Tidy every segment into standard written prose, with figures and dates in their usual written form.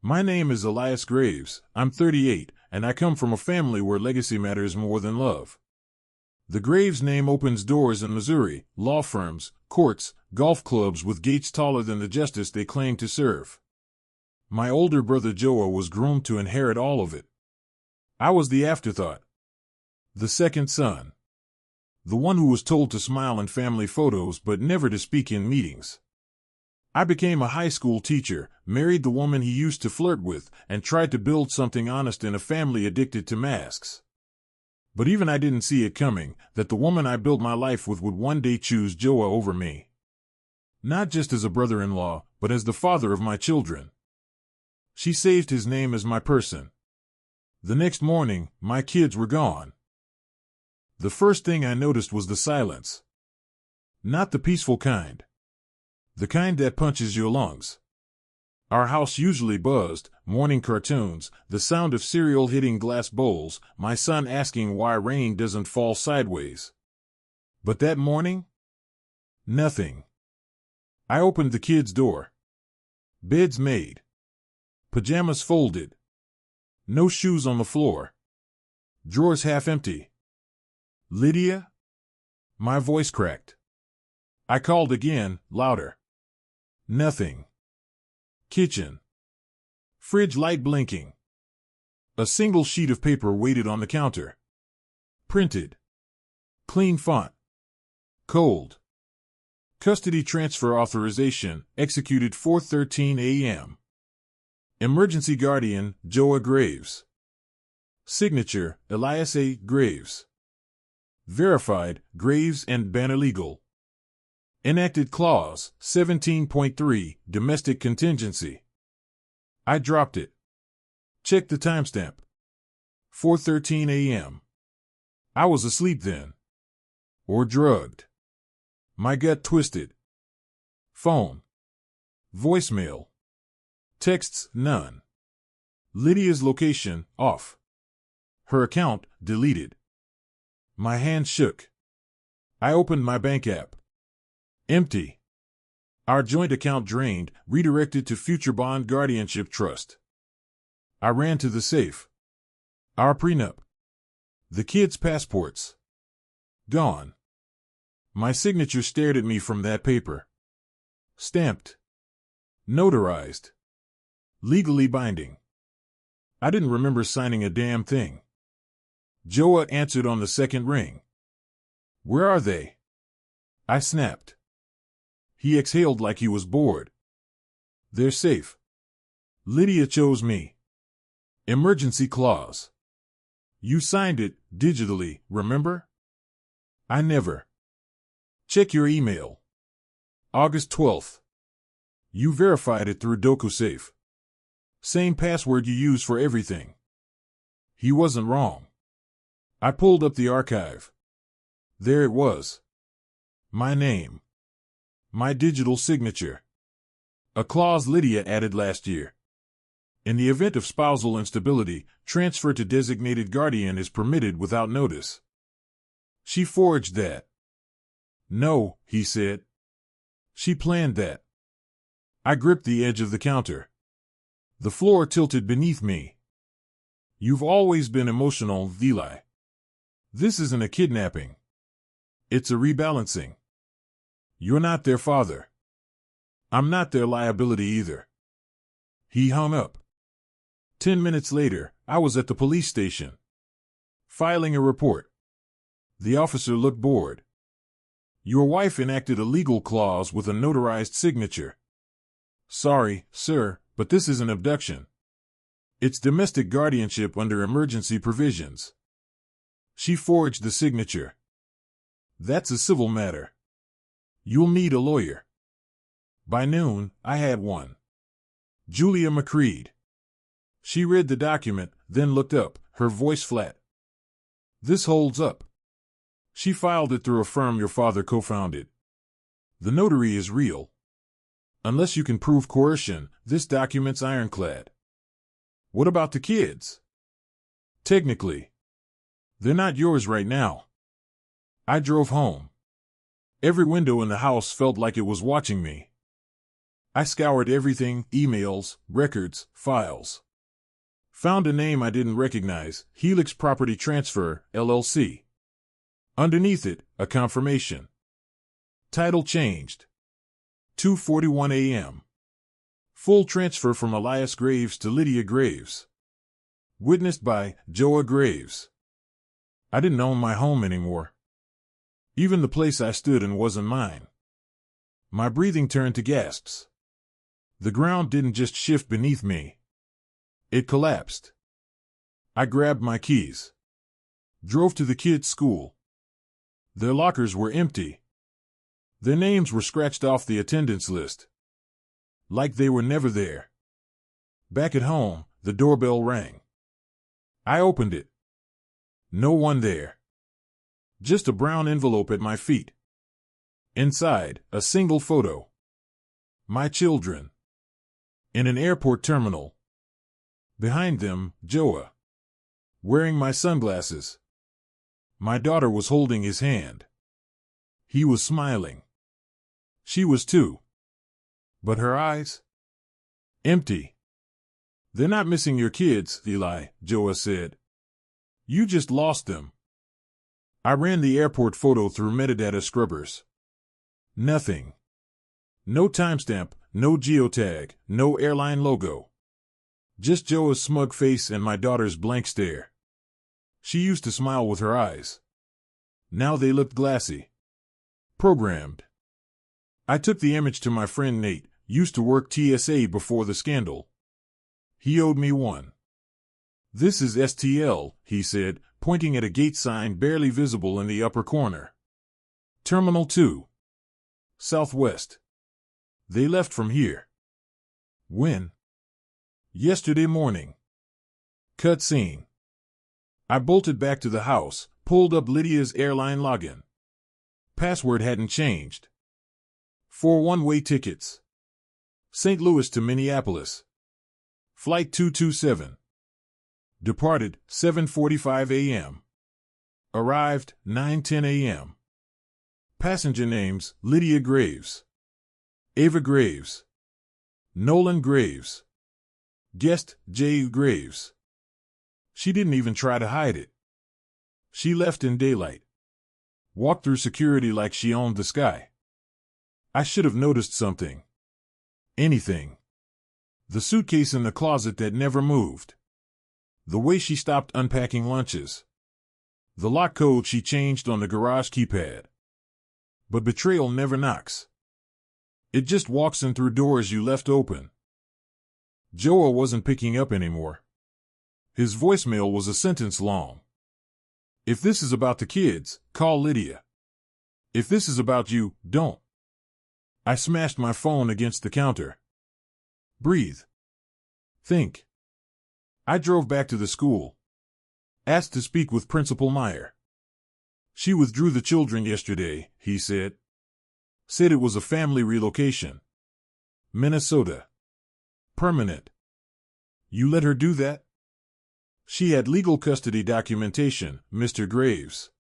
My name is Elias Graves. I'm 38, and I come from a family where legacy matters more than love. The Graves name opens doors in Missouri, law firms, courts, golf clubs with gates taller than the justice they claim to serve. My older brother Joa was groomed to inherit all of it. I was the afterthought. The second son. The one who was told to smile in family photos but never to speak in meetings. I became a high school teacher, married the woman he used to flirt with, and tried to build something honest in a family addicted to masks. But even I didn't see it coming, that the woman I built my life with would one day choose Joa over me. Not just as a brother-in-law, but as the father of my children. She saved his name as my person. The next morning, my kids were gone. The first thing I noticed was the silence. Not the peaceful kind. The kind that punches your lungs. Our house usually buzzed, morning cartoons, the sound of cereal hitting glass bowls, my son asking why rain doesn't fall sideways. But that morning? Nothing. I opened the kids' door. Beds made. Pajamas folded. No shoes on the floor. Drawers half empty. Lydia? My voice cracked. I called again, louder. Nothing. Kitchen. Fridge light blinking. A single sheet of paper waited on the counter. Printed. Clean font. Cold. Custody transfer authorization, executed 4:13 a.m. Emergency guardian, Joa Graves. Signature, Elias A. Graves. Verified, Graves and Banner Legal. Enacted clause, 17.3, domestic contingency. I dropped it. Checked the timestamp. 4:13 a.m. I was asleep then. Or drugged. My gut twisted. Phone. Voicemail. Texts, none. Lydia's location, off. Her account, deleted. My hand shook. I opened my bank app. Empty. Our joint account drained, redirected to Future Bond Guardianship Trust. I ran to the safe. Our prenup. The kids' passports. Gone. My signature stared at me from that paper. Stamped. Notarized. Legally binding. I didn't remember signing a damn thing. Joa answered on the second ring. Where are they? I snapped. He exhaled like he was bored. They're safe. Lydia chose me. Emergency clause. You signed it, digitally, remember? I never. Check your email. August 12th. You verified it through DocuSafe. Same password you use for everything. He wasn't wrong. I pulled up the archive. There it was. My name. My digital signature. A clause Lydia added last year. In the event of spousal instability, transfer to designated guardian is permitted without notice. She forged that. No, he said. She planned that. I gripped the edge of the counter. The floor tilted beneath me. You've always been emotional, Eli. This isn't a kidnapping. It's a rebalancing. You're not their father. I'm not their liability either. He hung up. 10 minutes later, I was at the police station. Filing a report. The officer looked bored. Your wife enacted a legal clause with a notarized signature. Sorry, sir, but this is an abduction. It's domestic guardianship under emergency provisions. She forged the signature. That's a civil matter. You'll need a lawyer. By noon, I had one. Julia McCreed. She read the document, then looked up, her voice flat. This holds up. She filed it through a firm your father co-founded. The notary is real. Unless you can prove coercion, this document's ironclad. What about the kids? Technically. They're not yours right now. I drove home. Every window in the house felt like it was watching me. I scoured everything, emails, records, files. Found a name I didn't recognize, Helix Property Transfer, LLC. Underneath it, a confirmation. Title changed. 2:41 a.m. Full transfer from Elias Graves to Lydia Graves. Witnessed by Joa Graves. I didn't own my home anymore. Even the place I stood in wasn't mine. My breathing turned to gasps. The ground didn't just shift beneath me. It collapsed. I grabbed my keys. Drove to the kids' school. Their lockers were empty. Their names were scratched off the attendance list. Like they were never there. Back at home, the doorbell rang. I opened it. No one there. Just a brown envelope at my feet. Inside, a single photo. My children. In an airport terminal. Behind them, Joa. Wearing my sunglasses. My daughter was holding his hand. He was smiling. She was too. But her eyes? Empty. They're not missing your kids, Eli, Joa said. You just lost them. I ran the airport photo through metadata scrubbers. Nothing. No timestamp, no geotag, no airline logo. Just Joa's smug face and my daughter's blank stare. She used to smile with her eyes. Now they looked glassy. Programmed. I took the image to my friend Nate, used to work TSA before the scandal. He owed me one. This is STL, he said, pointing at a gate sign barely visible in the upper corner. Terminal 2. Southwest. They left from here. When? Yesterday morning. Cut scene. I bolted back to the house, pulled up Lydia's airline login. Password hadn't changed. 4 one-way tickets. St. Louis to Minneapolis. Flight 227. Departed 7:45 a.m. Arrived 9:10 a.m. Passenger names: Lydia Graves, Ava Graves, Nolan Graves. Guest: J. Graves. She didn't even try to hide it. She left in daylight. Walked through security like she owned the sky. I should have noticed something. Anything. The suitcase in the closet that never moved. The way she stopped unpacking lunches. The lock code she changed on the garage keypad. But betrayal never knocks. It just walks in through doors you left open. Joa wasn't picking up anymore. His voicemail was a sentence long. If this is about the kids, call Lydia. If this is about you, don't. I smashed my phone against the counter. Breathe. Think. I drove back to the school. Asked to speak with Principal Meyer. She withdrew the children yesterday, he said. Said it was a family relocation. Minnesota. Permanent. You let her do that? She had legal custody documentation, Mr. Graves.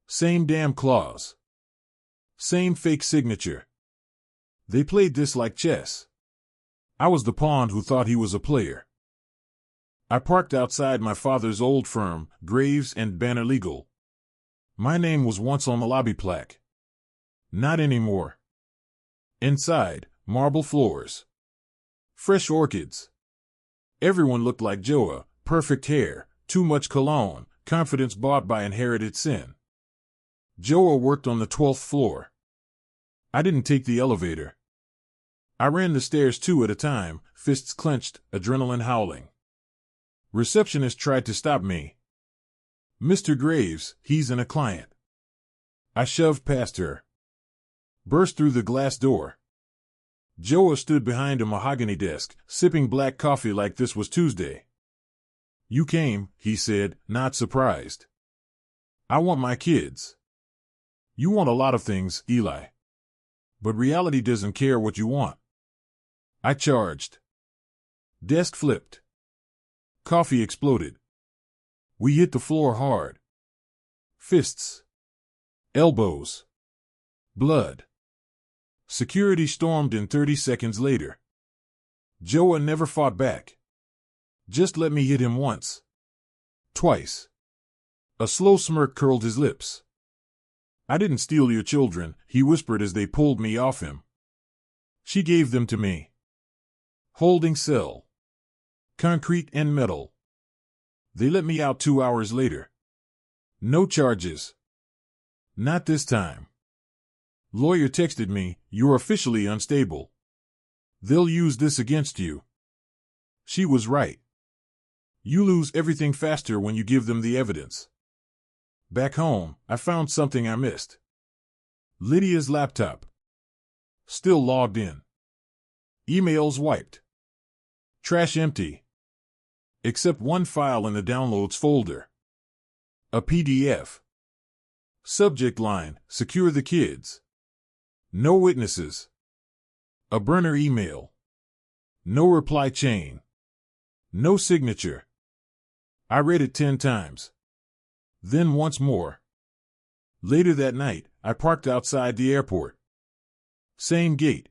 Same damn clause. Same fake signature. They played this like chess. I was the pawn who thought he was a player. I parked outside my father's old firm, Graves and Banner Legal. My name was once on the lobby plaque. Not anymore. Inside, marble floors. Fresh orchids. Everyone looked like Joa, perfect hair, too much cologne, confidence bought by inherited sin. Joa worked on the 12th floor. I didn't take the elevator. I ran the stairs 2 at a time, fists clenched, adrenaline howling. Receptionist tried to stop me. Mr. Graves, he's in a client. I shoved past her. Burst through the glass door. Joa stood behind a mahogany desk, sipping black coffee like this was Tuesday. You came, he said, not surprised. I want my kids. You want a lot of things, Eli. But reality doesn't care what you want. I charged. Desk flipped. Coffee exploded. We hit the floor hard. Fists. Elbows. Blood. Security stormed in 30 seconds later. Joa never fought back. Just let me hit him once. Twice. A slow smirk curled his lips. I didn't steal your children, he whispered as they pulled me off him. She gave them to me. Holding cell. Concrete and metal. They let me out 2 hours later. No charges. Not this time. Lawyer texted me, you're officially unstable. They'll use this against you. She was right. You lose everything faster when you give them the evidence. Back home, I found something I missed. Lydia's laptop. Still logged in. Emails wiped. Trash empty. Except one file in the downloads folder. A PDF. Subject line, secure the kids. No witnesses. A burner email. No reply chain. No signature. I read it 10 times. Then once more. Later that night, I parked outside the airport. Same gate.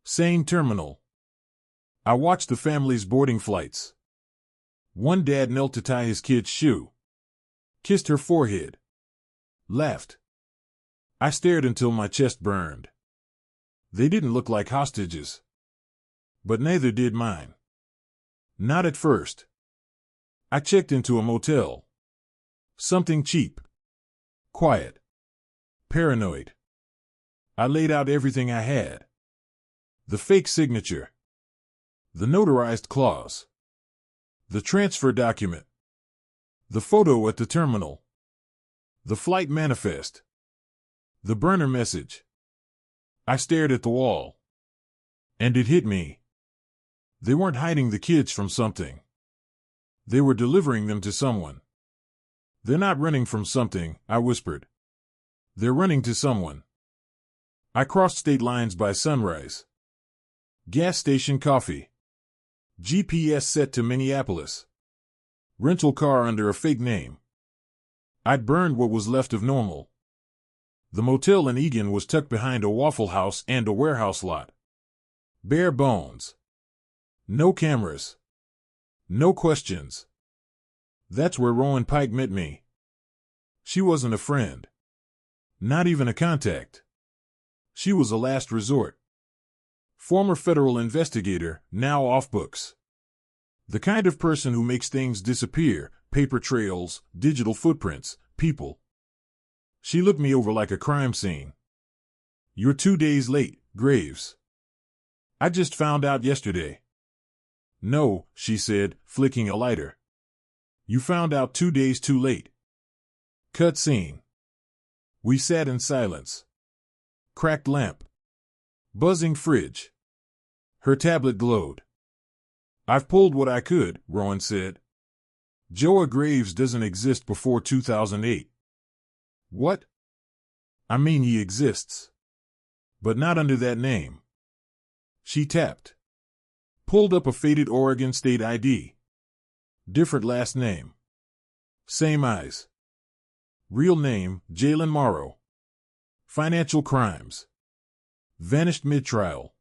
Same terminal. I watched the family's boarding flights. One dad knelt to tie his kid's shoe. Kissed her forehead. Laughed. I stared until my chest burned. They didn't look like hostages. But neither did mine. Not at first. I checked into a motel. Something cheap. Quiet. Paranoid. I laid out everything I had. The fake signature. The notarized clause. The transfer document. The photo at the terminal. The flight manifest. The burner message. I stared at the wall. And it hit me. They weren't hiding the kids from something. They were delivering them to someone. They're not running from something, I whispered. They're running to someone. I crossed state lines by sunrise. Gas station coffee. GPS set to Minneapolis. Rental car under a fake name. I'd burned what was left of normal. The motel in Egan was tucked behind a Waffle House and a warehouse lot. Bare bones. No cameras. No questions. That's where Rowan Pike met me. She wasn't a friend. Not even a contact. She was a last resort. Former federal investigator, now off books. The kind of person who makes things disappear, paper trails, digital footprints, people. She looked me over like a crime scene. You're 2 days late, Graves. I just found out yesterday. No, she said, flicking a lighter. You found out 2 days too late. Cut scene. We sat in silence. Cracked lamp. Buzzing fridge. Her tablet glowed. I've pulled what I could, Rowan said. Joa Graves doesn't exist before 2008. What? I mean, he exists. But not under that name. She tapped. Pulled up a faded Oregon State ID. Different last name. Same eyes. Real name, Jalen Morrow. Financial crimes. Vanished mid-trial.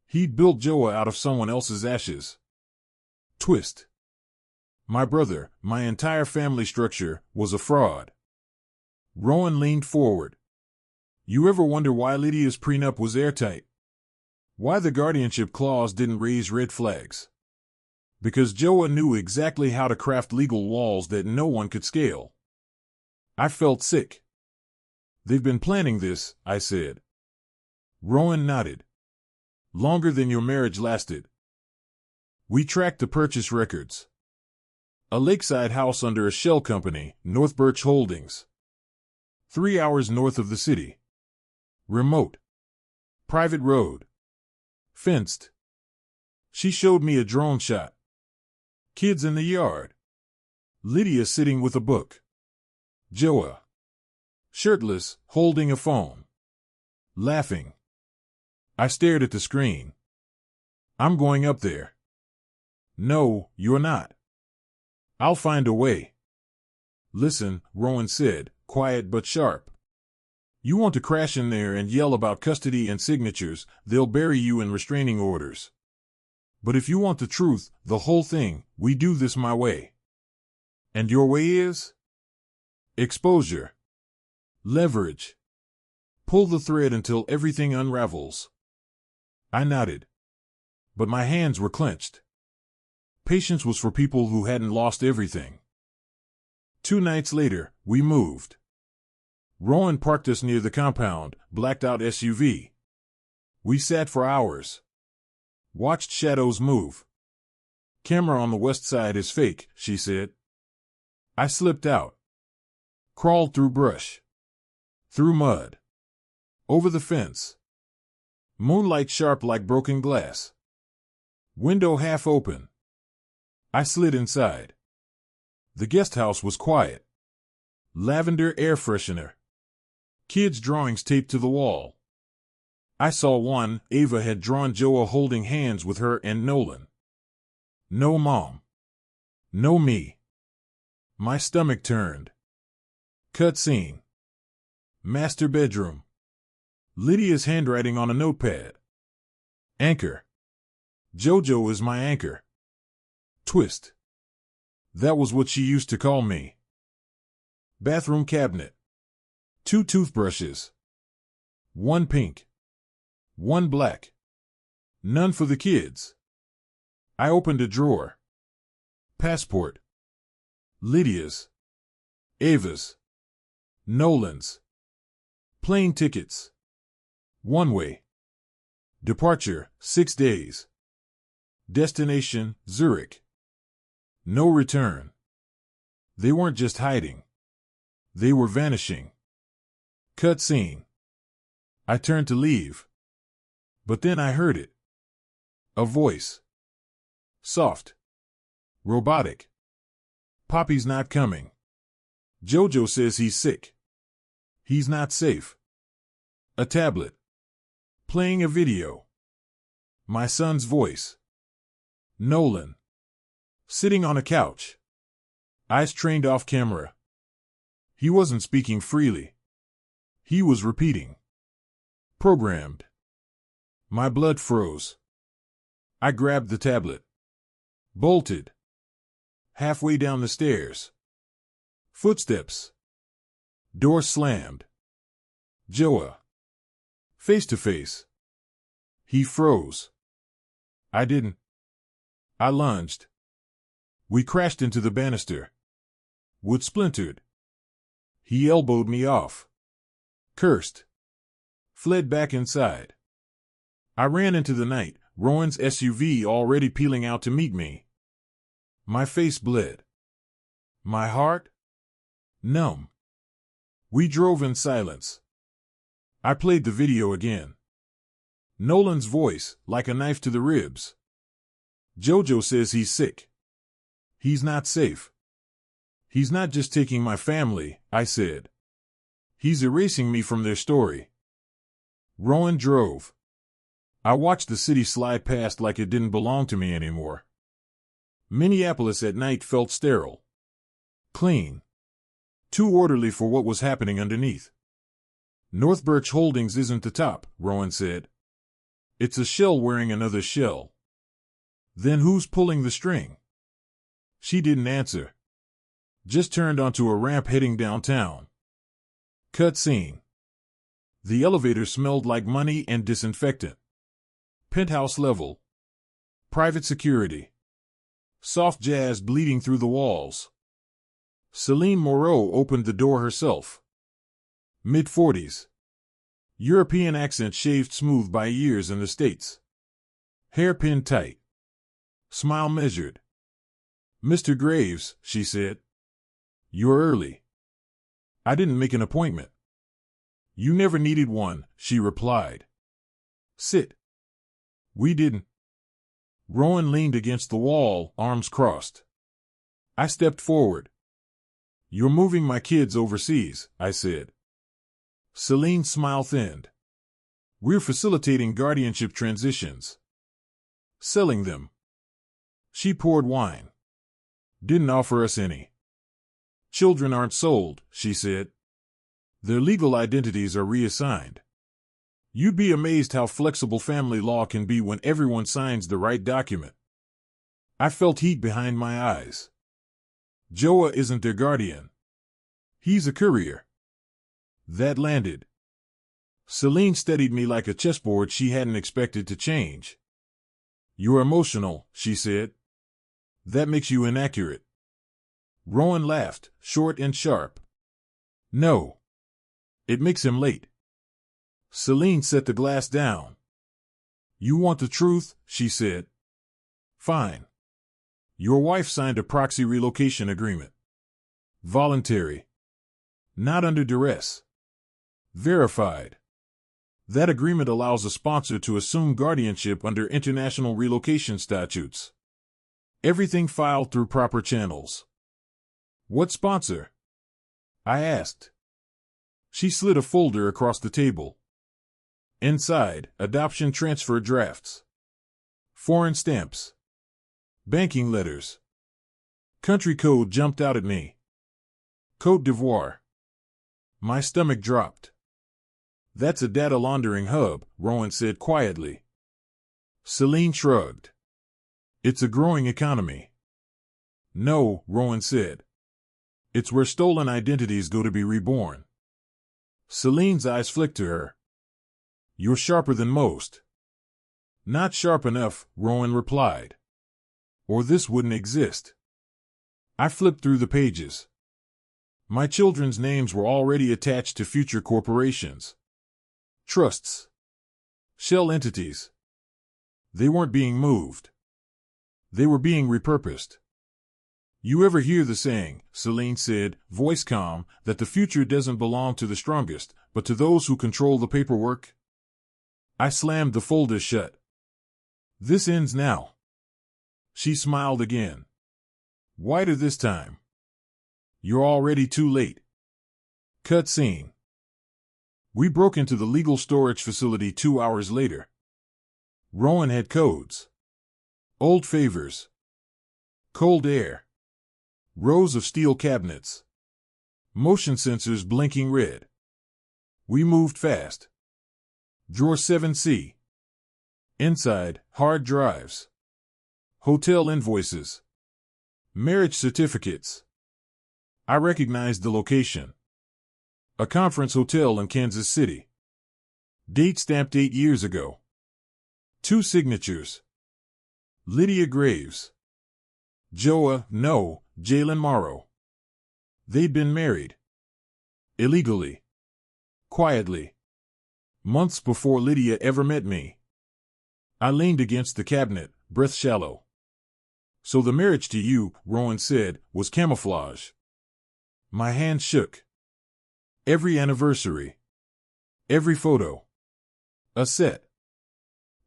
He'd built Joa out of someone else's ashes. Twist. My brother, my entire family structure, was a fraud. Rowan leaned forward. You ever wonder why Lydia's prenup was airtight? Why the guardianship clause didn't raise red flags? Because Joa knew exactly how to craft legal walls that no one could scale. I felt sick. They've been planning this, I said. Rowan nodded. Longer than your marriage lasted. We tracked the purchase records. A lakeside house under a shell company, North Birch Holdings. 3 hours north of the city. Remote. Private road. Fenced. She showed me a drone shot. Kids in the yard. Lydia sitting with a book. Joa. Shirtless, holding a phone. Laughing. I stared at the screen. I'm going up there. No, you're not. I'll find a way. Listen, Rowan said, quiet but sharp. You want to crash in there and yell about custody and signatures, they'll bury you in restraining orders. But if you want the truth, the whole thing, we do this my way. And your way is? Exposure. Leverage. Pull the thread until everything unravels. I nodded. But my hands were clenched. Patience was for people who hadn't lost everything. 2 nights later, we moved. Rowan parked us near the compound, blacked-out SUV. We sat for hours. Watched shadows move. Camera on the west side is fake, she said. I slipped out. Crawled through brush. Through mud. Over the fence. Moonlight sharp like broken glass. Window half open. I slid inside. The guest house was quiet. Lavender air freshener. Kids' drawings taped to the wall. I saw one. Ava had drawn Joa holding hands with her and Nolan. No mom. No me. My stomach turned. Cut scene. Master bedroom. Lydia's handwriting on a notepad. Anchor. Jojo is my anchor. Twist. That was what she used to call me. Bathroom cabinet. 2 toothbrushes. 1 pink. 1 black. None for the kids. I opened a drawer. Passport. Lydia's. Ava's. Nolan's. Plane tickets. One way. Departure, 6 days. Destination, Zurich. No return. They weren't just hiding. They were vanishing. Cut scene. I turned to leave. But then I heard it. A voice. Soft. Robotic. Poppy's not coming. Jojo says he's sick. He's not safe. A tablet. Playing a video. My son's voice. Nolan. Sitting on a couch. Eyes trained off camera. He wasn't speaking freely. He was repeating. Programmed. My blood froze. I grabbed the tablet. Bolted. Halfway down the stairs. Footsteps. Door slammed. Joa. Face to face. He froze. I didn't. I lunged. We crashed into the banister. Wood splintered. He elbowed me off. Cursed. Fled back inside. I ran into the night, Rowan's SUV already peeling out to meet me. My face bled. My heart? Numb. We drove in silence. I played the video again. Nolan's voice, like a knife to the ribs. Jojo says he's sick. He's not safe. He's not just taking my family, I said. He's erasing me from their story. Rowan drove. I watched the city slide past like it didn't belong to me anymore. Minneapolis at night felt sterile. Clean. Too orderly for what was happening underneath. North Birch Holdings isn't the top, Rowan said. It's a shell wearing another shell. Then who's pulling the string? She didn't answer. Just turned onto a ramp heading downtown. Cut scene. The elevator smelled like money and disinfectant. Penthouse level. Private security. Soft jazz bleeding through the walls. Celine Moreau opened the door herself. Mid-40s. European accent shaved smooth by years in the States. Hair pinned tight. Smile measured. Mr. Graves, she said. You're early. I didn't make an appointment. You never needed one, she replied. Sit. We didn't. Rowan leaned against the wall, arms crossed. I stepped forward. You're moving my kids overseas, I said. Celine's smile thinned. We're facilitating guardianship transitions. Selling them. She poured wine. Didn't offer us any. Children aren't sold, she said. Their legal identities are reassigned. You'd be amazed how flexible family law can be when everyone signs the right document. I felt heat behind my eyes. Joa isn't their guardian. He's a courier. That landed. Celine steadied me like a chessboard she hadn't expected to change. You're emotional, she said. That makes you inaccurate. Rowan laughed, short and sharp. No. It makes him late. Celine set the glass down. You want the truth, she said. Fine. Your wife signed a proxy relocation agreement. Voluntary. Not under duress. Verified. That agreement allows a sponsor to assume guardianship under international relocation statutes. Everything filed through proper channels. What sponsor? I asked. She slid a folder across the table. Inside, adoption transfer drafts. Foreign stamps. Banking letters. Country code jumped out at me. Côte d'Ivoire. My stomach dropped. That's a data laundering hub, Rowan said quietly. Celine shrugged. It's a growing economy. No, Rowan said. It's where stolen identities go to be reborn. Celine's eyes flicked to her. You're sharper than most. Not sharp enough, Rowan replied. Or this wouldn't exist. I flipped through the pages. My children's names were already attached to future corporations. Trusts. Shell entities. They weren't being moved. They were being repurposed. You ever hear the saying, Celine said, voice calm, that the future doesn't belong to the strongest, but to those who control the paperwork? I slammed the folder shut. This ends now. She smiled again. Whiter this time. You're already too late. Cut scene. We broke into the legal storage facility 2 hours later. Rowan had codes. Old favors. Cold air. Rows of steel cabinets. Motion sensors blinking red. We moved fast. Drawer 7C. Inside, hard drives. Hotel invoices. Marriage certificates. I recognized the location. A conference hotel in Kansas City. Date stamped 8 years ago. 2 signatures. Lydia Graves. Joa, no, Jalen Morrow. They'd been married. Illegally. Quietly. Months before Lydia ever met me. I leaned against the cabinet, breath shallow. So the marriage to you, Rowan said, was camouflage. My hand shook. Every anniversary. Every photo. A set.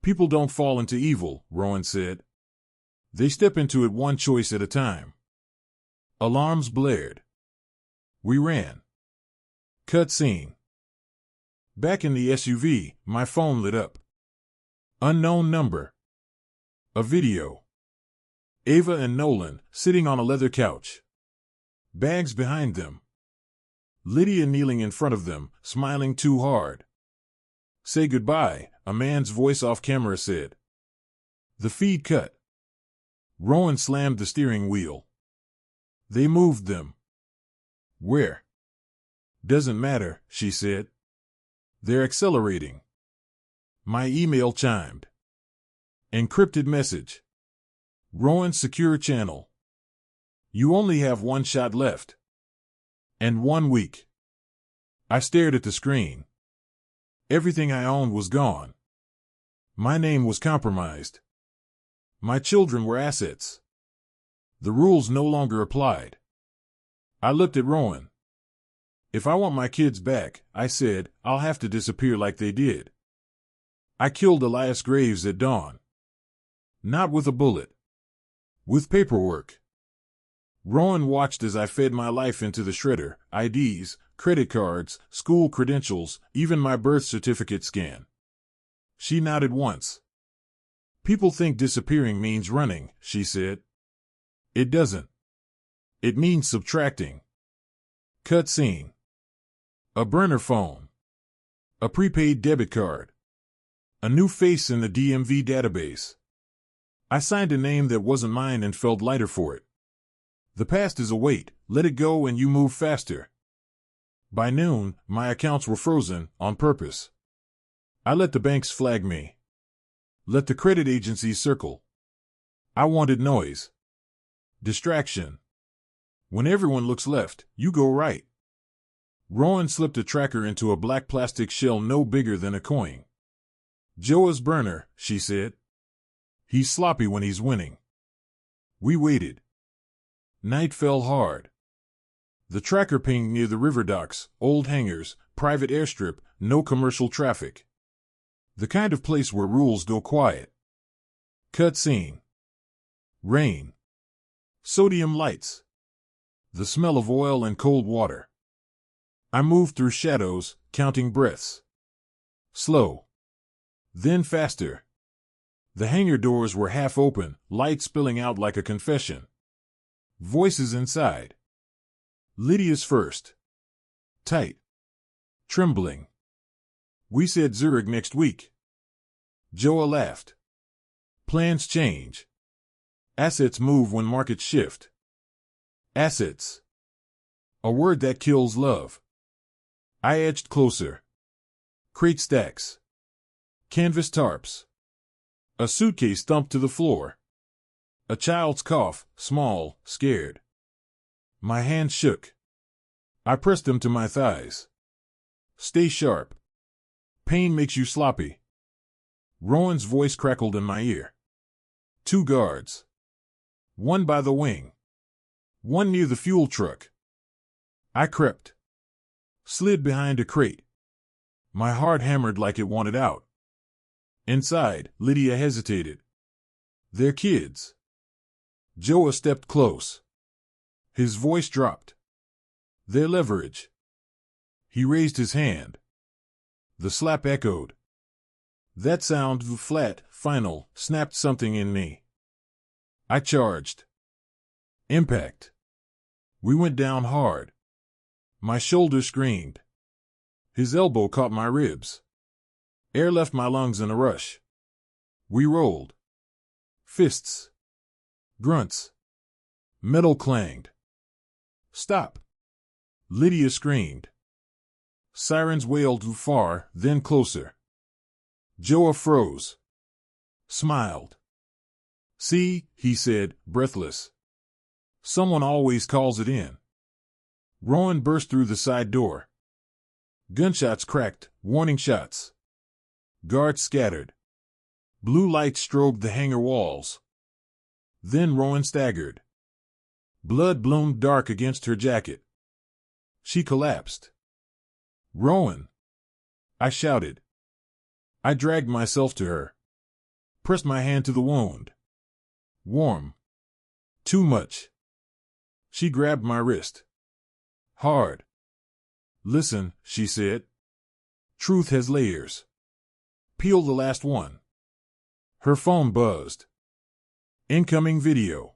People don't fall into evil, Rowan said. They step into it one choice at a time. Alarms blared. We ran. Cut scene. Back in the SUV, my phone lit up. Unknown number. A video. Ava and Nolan, sitting on a leather couch. Bags behind them. Lydia kneeling in front of them, smiling too hard. Say goodbye, a man's voice off camera said. The feed cut. Rowan slammed the steering wheel. They moved them. Where? Doesn't matter, she said. They're accelerating. My email chimed. Encrypted message. Rowan's secure channel. You only have 1 shot left. And 1 week. I stared at the screen. Everything I owned was gone. My name was compromised. My children were assets. The rules no longer applied. I looked at Rowan. If I want my kids back, I said, I'll have to disappear like they did. I killed Elias Graves at dawn. Not with a bullet. With paperwork. Rowan watched as I fed my life into the shredder, IDs, credit cards, school credentials, even my birth certificate scan. She nodded once. People think disappearing means running, she said. It doesn't. It means subtracting. Cut scene. A burner phone. A prepaid debit card. A new face in the DMV database. I signed a name that wasn't mine and felt lighter for it. The past is a weight, let it go and you move faster. By noon, my accounts were frozen, on purpose. I let the banks flag me. Let the credit agencies circle. I wanted noise. Distraction. When everyone looks left, you go right. Rowan slipped a tracker into a black plastic shell no bigger than a coin. Joa's burner, she said. He's sloppy when he's winning. We waited. Night fell hard. The tracker pinged near the river docks, old hangars, private airstrip, no commercial traffic. The kind of place where rules go quiet. Cut scene. Rain. Sodium lights. The smell of oil and cold water. I moved through shadows, counting breaths. Slow. Then faster. The hangar doors were half open, light spilling out like a confession. Voices inside. Lydia's first. Tight. Trembling. We said Zurich next week. Joa laughed. Plans change. Assets move when markets shift. Assets. A word that kills love. I edged closer. Crate stacks. Canvas tarps. A suitcase thumped to the floor. A child's cough, small, scared. My hands shook. I pressed them to my thighs. Stay sharp. Pain makes you sloppy. Rowan's voice crackled in my ear. 2 guards. One by the wing. One near the fuel truck. I crept. Slid behind a crate. My heart hammered like it wanted out. Inside, Lydia hesitated. They're kids. Joa stepped close. His voice dropped. Their leverage. He raised his hand. The slap echoed. That sound, flat, final, snapped something in me. I charged. Impact. We went down hard. My shoulder screamed. His elbow caught my ribs. Air left my lungs in a rush. We rolled. Fists. Grunts. Metal clanged. Stop. Lydia screamed. Sirens wailed far, then closer. Joa froze. Smiled. See, he said, breathless. Someone always calls it in. Rowan burst through the side door. Gunshots cracked, warning shots. Guards scattered. Blue lights strobed the hangar walls. Then Rowan staggered. Blood bloomed dark against her jacket. She collapsed. Rowan! I shouted. I dragged myself to her. Pressed my hand to the wound. Warm. Too much. She grabbed my wrist. Hard. Listen, she said. Truth has layers. Peel the last one. Her phone buzzed. Incoming video.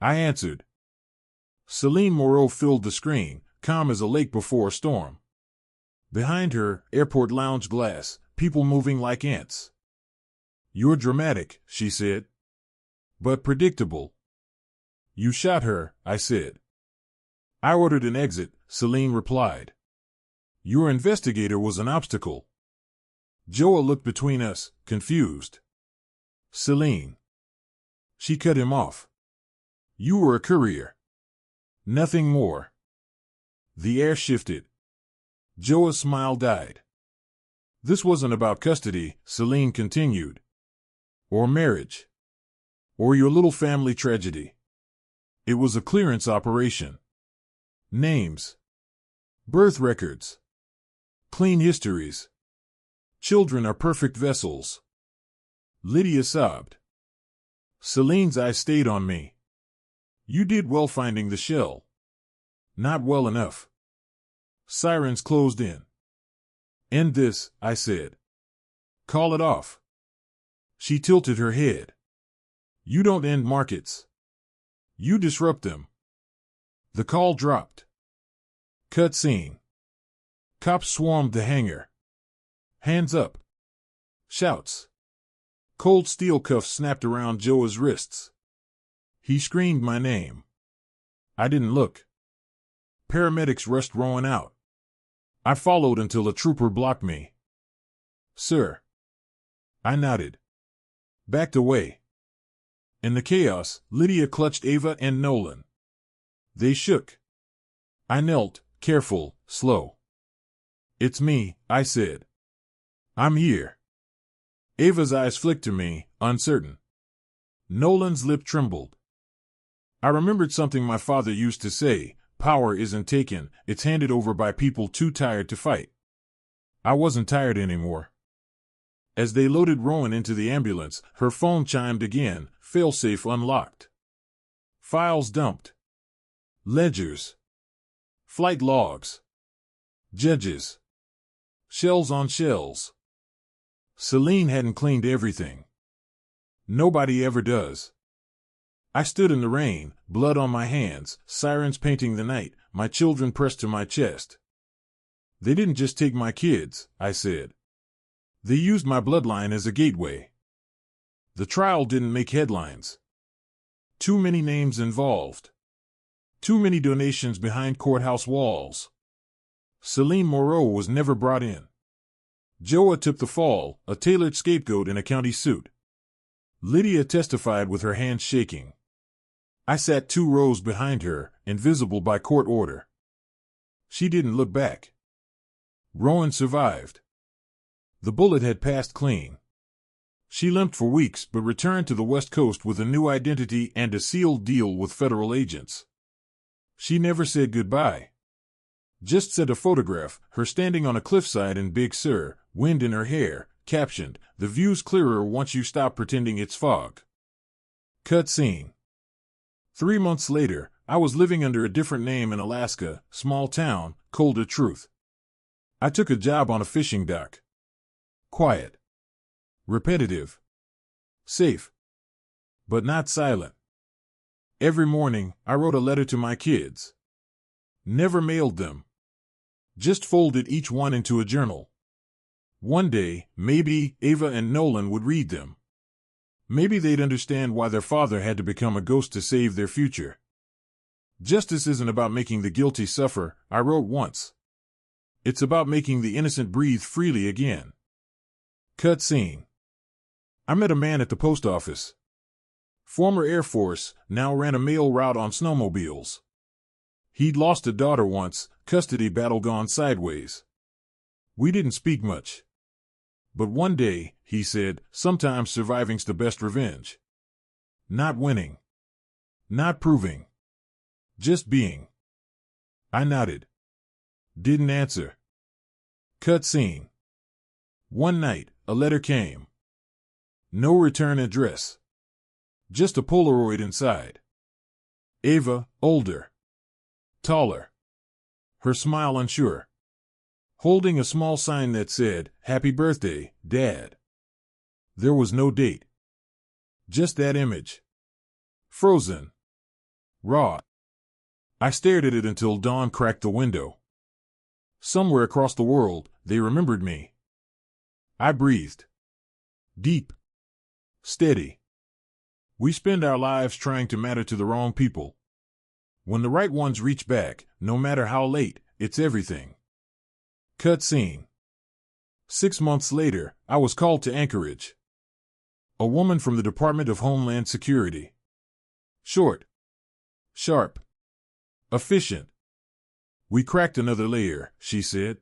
I answered. Celine Moreau filled the screen, calm as a lake before a storm. Behind her, airport lounge glass, people moving like ants. You're dramatic, she said. But predictable. You shot her, I said. I ordered an exit, Celine replied. Your investigator was an obstacle. Joa looked between us, confused. Celine. She cut him off. You were a courier. Nothing more. The air shifted. Joa's smile died. This wasn't about custody, Celine continued. Or marriage. Or your little family tragedy. It was a clearance operation. Names. Birth records. Clean histories. Children are perfect vessels. Lydia sobbed. Celine's eyes stayed on me. You did well finding the shell. Not well enough. Sirens closed in. End this, I said. Call it off. She tilted her head. You don't end markets. You disrupt them. The call dropped. Cut scene. Cops swarmed the hangar. Hands up. Shouts. Cold steel cuffs snapped around Joe's wrists. He screamed my name. I didn't look. Paramedics rushed Rowan out. I followed until a trooper blocked me. Sir. I nodded. Backed away. In the chaos, Lydia clutched Ava and Nolan. They shook. I knelt, careful, slow. It's me, I said. I'm here. Ava's eyes flicked to me, uncertain. Nolan's lip trembled. I remembered something my father used to say, power isn't taken, it's handed over by people too tired to fight. I wasn't tired anymore. As they loaded Rowan into the ambulance, her phone chimed again, failsafe unlocked. Files dumped. Ledgers. Flight logs. Judges. Shells on shells. Celine hadn't cleaned everything. Nobody ever does. I stood in the rain, blood on my hands, sirens painting the night, my children pressed to my chest. They didn't just take my kids, I said. They used my bloodline as a gateway. The trial didn't make headlines. Too many names involved. Too many donations behind courthouse walls. Celine Moreau was never brought in. Joa took the fall, a tailored scapegoat in a county suit. Lydia testified with her hands shaking. I sat 2 rows behind her, invisible by court order. She didn't look back. Rowan survived. The bullet had passed clean. She limped for weeks but returned to the West Coast with a new identity and a sealed deal with federal agents. She never said goodbye. Just sent a photograph, her standing on a cliffside in Big Sur, wind in her hair, captioned, "The view's clearer once you stop pretending it's fog." Cut scene. 3 months later, I was living under a different name in Alaska, small town, colder truth. I took a job on a fishing dock. Quiet. Repetitive. Safe. But not silent. Every morning, I wrote a letter to my kids. Never mailed them. Just folded each one into a journal. One day, maybe Ava and Nolan would read them. Maybe they'd understand why their father had to become a ghost to save their future. Justice isn't about making the guilty suffer, I wrote once. It's about making the innocent breathe freely again. Cut scene. I met a man at the post office. Former Air Force, now ran a mail route on snowmobiles. He'd lost a daughter once, custody battle gone sideways. We didn't speak much. But one day, he said, sometimes surviving's the best revenge. Not winning. Not proving. Just being. I nodded. Didn't answer. Cut scene. One night, a letter came. No return address. Just a Polaroid inside. Ava, older. Taller. Her smile unsure. Holding a small sign that said, "Happy birthday, Dad." There was no date. Just that image. Frozen. Raw. I stared at it until dawn cracked the window. Somewhere across the world, they remembered me. I breathed. Deep. Steady. We spend our lives trying to matter to the wrong people. When the right ones reach back, no matter how late, it's everything. Cut scene. 6 months later, I was called to Anchorage. A woman from the Department of Homeland Security. Short. Sharp. Efficient. We cracked another layer, she said.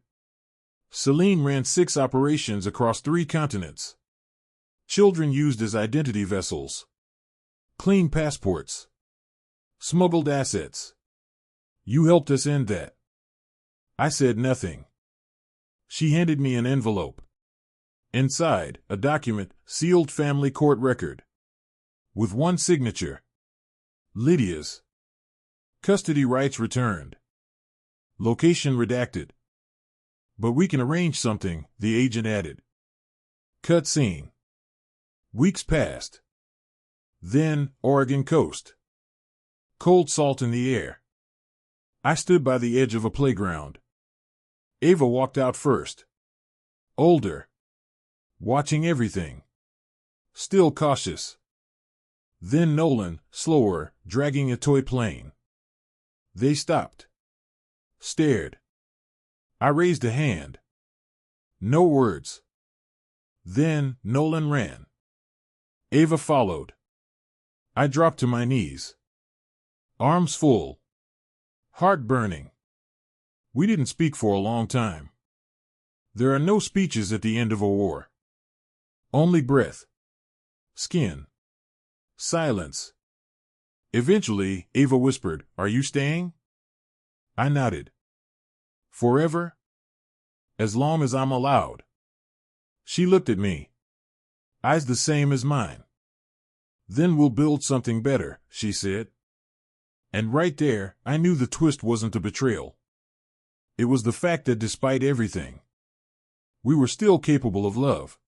Celine ran 6 operations across 3 continents. Children used as identity vessels. Clean passports. Smuggled assets. You helped us end that. I said nothing. She handed me an envelope. Inside, a document, sealed family court record. With one signature. Lydia's. Custody rights returned. Location redacted. But we can arrange something, the agent added. Cut scene. Weeks passed. Then, Oregon coast. Cold salt in the air. I stood by the edge of a playground. Ava walked out first. Older. Watching everything. Still cautious. Then Nolan, slower, dragging a toy plane. They stopped. Stared. I raised a hand. No words. Then Nolan ran. Ava followed. I dropped to my knees. Arms full. Heart burning. We didn't speak for a long time. There are no speeches at the end of a war. Only breath. Skin. Silence. Eventually, Ava whispered, "Are you staying?" I nodded. Forever? As long as I'm allowed. She looked at me. Eyes the same as mine. Then we'll build something better, she said. And right there, I knew the twist wasn't a betrayal. It was the fact that despite everything, we were still capable of love.